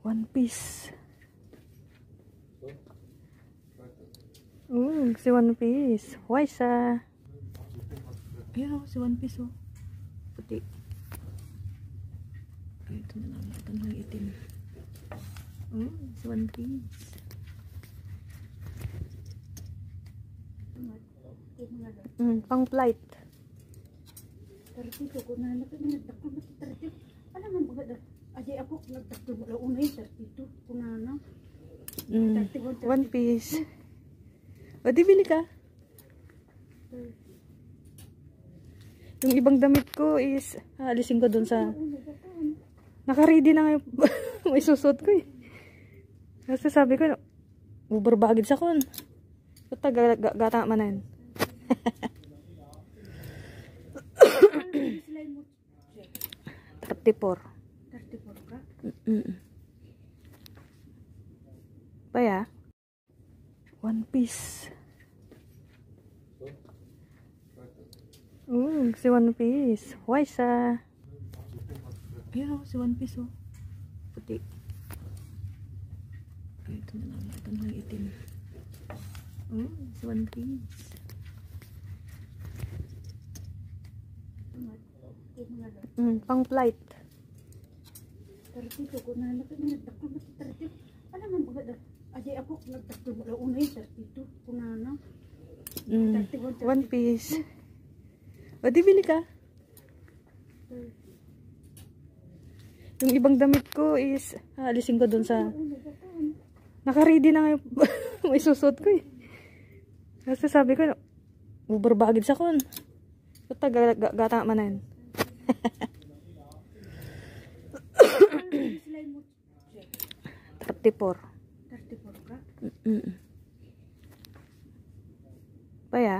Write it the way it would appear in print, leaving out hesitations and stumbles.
One Piece. Si One Piece. Why sa? Ayan o, si One Piece o. Puti. Ay, ito na lang. Ito na lang itim. Si One Piece. Pang flight. Tartito ko na nagdakto ba tartito. Alam mo ba ajay ako nagdakto wala unay tartito kunana. One Piece. O di bili ka. Yung ibang damit ko is alisin ko dun sa naka-ready na nga yung may susot ko eh. Kasi sabi ko uber baggage ako. Ito gata manan. 34. 34 ka? Paya? One Piece. Si One Piece. Why sa? Ayan o, si One Piece o. Puti. Ay, ito na lang. Ito na lang itim. Si One Piece. Pang flight. Tartito ko na nagdakto ba tartito. Alam mo ba ajay ako nagdakto wala unay tartito kunana. One Piece. O di bili ka. Yung ibang damit ko is alisin ko dun sa naka-ready na nga yung may susot ko eh. Kasi sabi ko uber baggage ako. Ito gata manan. 34. 34 ka? Paya?